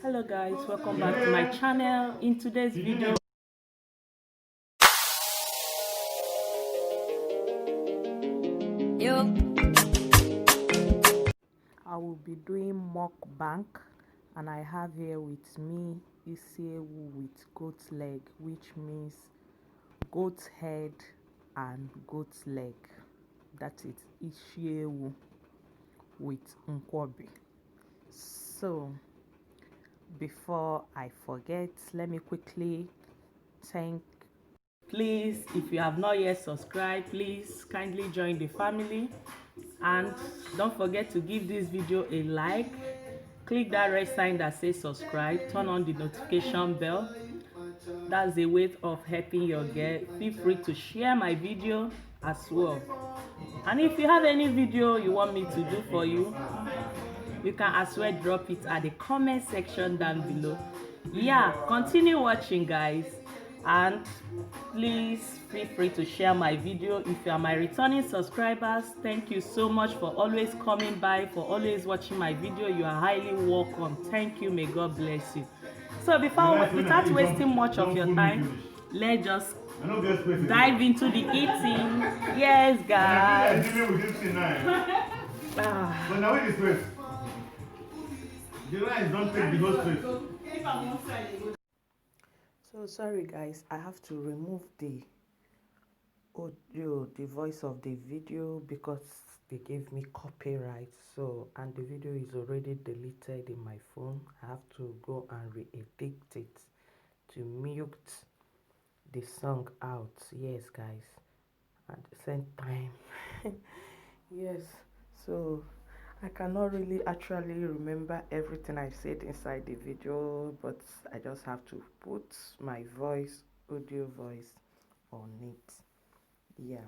Hello guys, welcome back to my channel. In today's video I will be doing mukbang, and I have here with me Isi Ewu with goat leg, which means goat head and goat leg. That is Isi Ewu with nkwobi. So before I forget, let me quickly thank, please, if you have not yet subscribed, please kindly join the family, and don't forget to give this video a like. Click that red sign that says subscribe, turn on the notification bell. That's a way of helping your girl. Feel free to share my video as well, and if you have any video you want me to do for you, you can as well drop it at the comment section down below. Yeah, continue watching guys, and please feel free to share my video. If you are my returning subscribers, thank you so much for always coming by, for always watching my video. You are highly welcome. Thank you. May God bless you. So without wasting much of your time, let's just dive into the eating. Yes guys. But now wait this first. The rice don't take the whole space. So sorry guys, I have to remove the audio, the voice of the video, because they gave me copyright. So, and the video is already deleted in my phone. I have to go and re-edit it to mute the song out. Yes guys, at the same time. Yes, so I cannot really actually remember everything I said inside the video, but I just have to put my voice, audio voice on it. Yeah,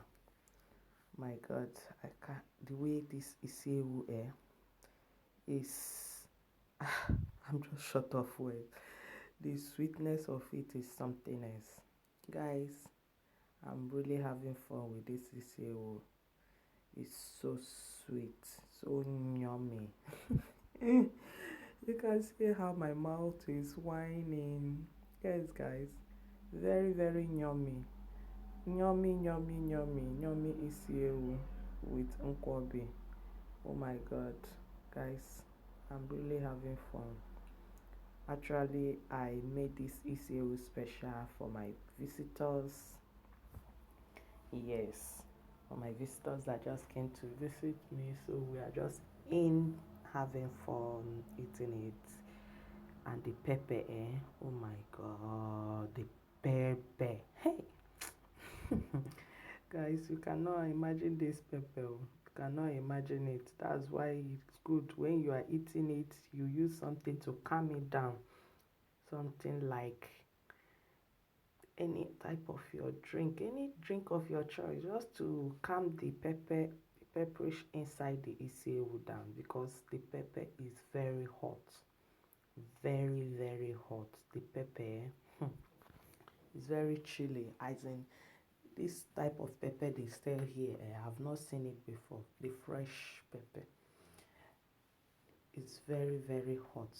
my God, I can't, the way this Isi Ewu is, I'm just short of words. The sweetness of it is something else. Guys, I'm really having fun with this Isi Ewu. It's so sweet, so yummy. You can see how my mouth is whining. Yes guys, very very yummy. Yummy Isi Ewu with nkwobi. Oh my God, guys, I'm really having fun. Actually, I made this Isi Ewu special for my visitors. Yes, for my visitors that just came to visit me. So we are just in having fun eating it. And the pepper, oh my God, the pepper. Hey. Guys, you cannot imagine this pepper. You cannot imagine it. That's why it's good when you are eating it, you use something to calm it down. Something like any type of your drink, any drink of your choice, just to calm the pepperish inside the Isi Ewu down, because the pepper is very hot. Very very hot. The pepper is very chilly, as in this type of pepper they sell here, I have not seen it before. The fresh pepper is very very hot,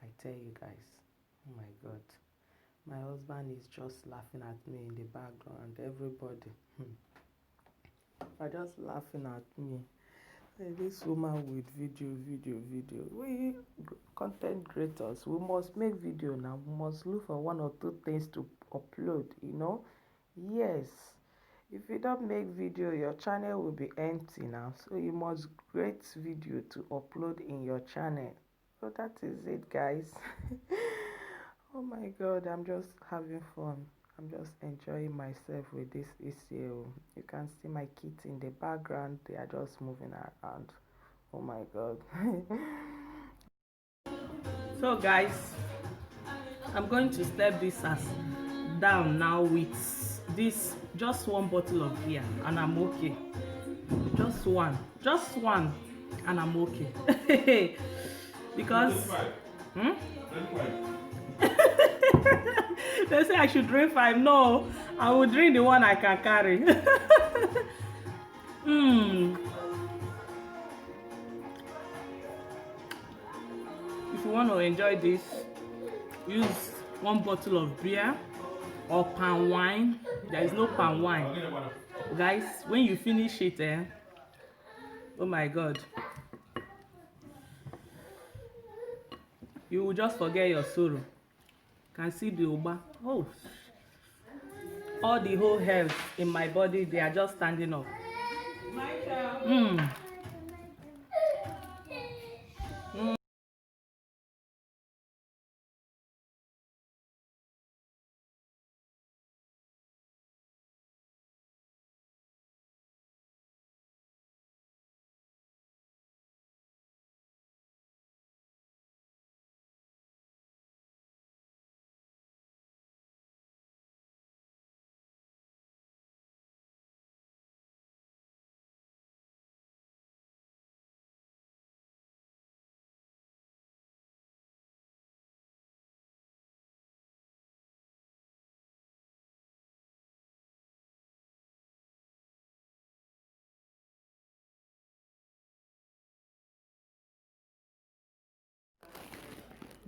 I tell you guys. Oh my God, my husband is just laughing at me in the background. Everybody are just laughing at me. Hey, this woman with video. We content creators, we must make video now. We must look for one or two things to upload, you know. Yes, if you don't make video, your channel will be empty now. So you must create video to upload in your channel. So that is it guys. Oh my God, I'm just having fun. I'm just enjoying myself with this Isi Ewu. You can see my kids in the background. They are just moving around. Oh my God. So guys, I'm going to step this as down now with this, just one bottle of beer, and I'm okay. Just one, and I'm okay. Because they say I should drink 5. No, I will drink the one I can carry. If you want to enjoy this, use 1 bottle of beer or palm wine. There is no palm wine, guys. When you finish it, oh my god, you will just forget your sorrow. Can see the uba. Oh, all the whole hairs in my body, they are just standing up.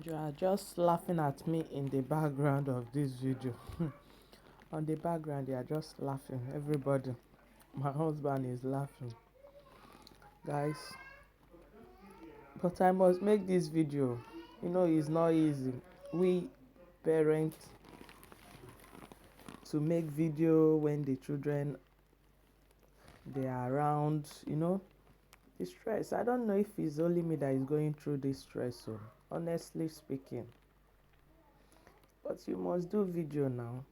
You are just laughing at me in the background of this video. On the background, they are just laughing. Everybody, my husband is laughing, guys. But I must make this video. You know, it's not easy. We parents to make video when the children they are around. You know, the stress. I don't know if it's only me that is going through this stress. So honestly speaking, but you must do video now.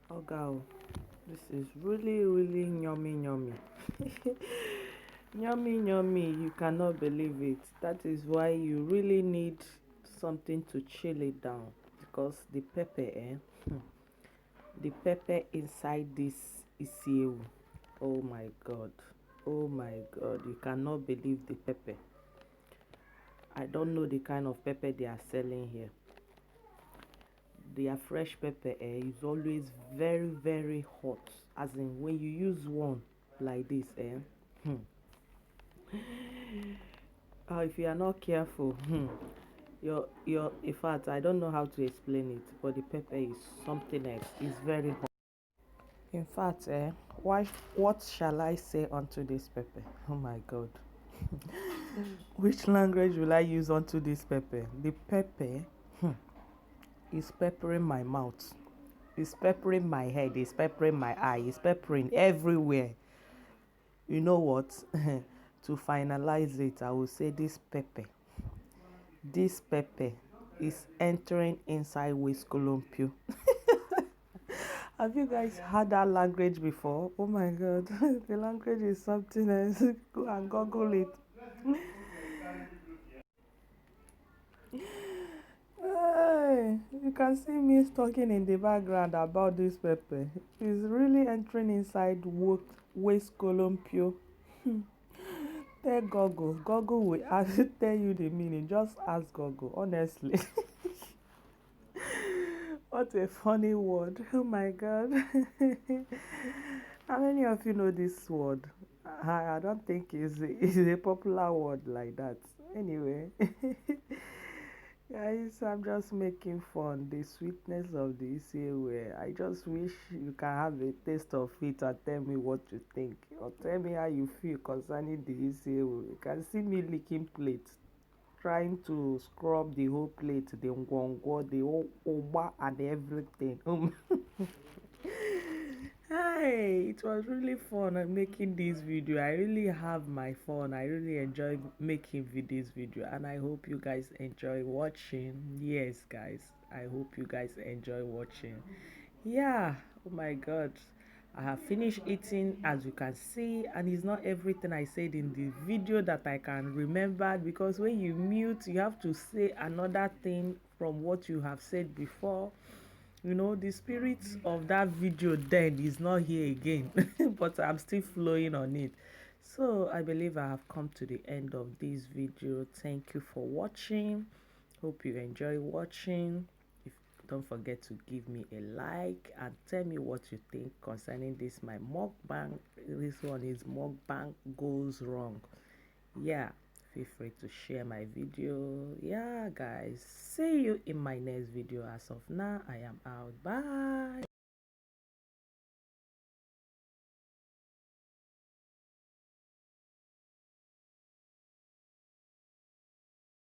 Oh God, this is really yummy. Yummy, you cannot believe it. That is why you really need something to chill it down, because the pepper, the pepper inside this Isi Ewu. Oh my god, you cannot believe the pepper. I don't know the kind of pepper they are selling here. Their fresh pepper is always very hot, as in when you use one like this, if you are not careful, your in fact, I don't know how to explain it, but the pepper is something else. It's very hot. In fact, what shall I say unto this pepper? Oh my god. Which language will I use unto this pepper? The pepper is peppering my mouth. It's peppering my head. It's peppering my eye. It's peppering everywhere. You know what? To finalize it, I will say this pepper is entering inside West Columpio. Have you guys heard that language before? Oh my god, the language is something else. Go and Google it. Hey, you can see me talking in the background about this pepper. It's really entering inside West Columpio. Tell Google. Google will tell you the meaning. Just ask Google, honestly. What a funny word. Oh my god. How many of you know this word? I don't think it's a popular word like that. Anyway. Guys, I'm just making fun. The sweetness of the Isi Ewu. I just wish you can have a taste of it and tell me what you think. Or tell me how you feel concerning the Isi Ewu. You can see me licking plates, trying to scrub the whole plate, the ngwongwo, the whole oba and everything. Hi, it was really fun making this video. I really have my fun. I really enjoy making this video, and I hope you guys enjoy watching. Yes, guys, I hope you guys enjoy watching. Yeah, oh my god, I have finished eating, as you can see, and it's not everything I said in the video that I can remember, because when you mute, you have to say another thing from what you have said before. You know, the spirit of that video then is not here again. But I'm still flowing on it. So I believe I have come to the end of this video. Thank you for watching. Hope you enjoy watching. If don't forget to give me a like and tell me what you think concerning this my mukbang. This one is mukbang goes wrong. Yeah, feel free to share my video. Yeah guys, see you in my next video. As of now, I am out. Bye.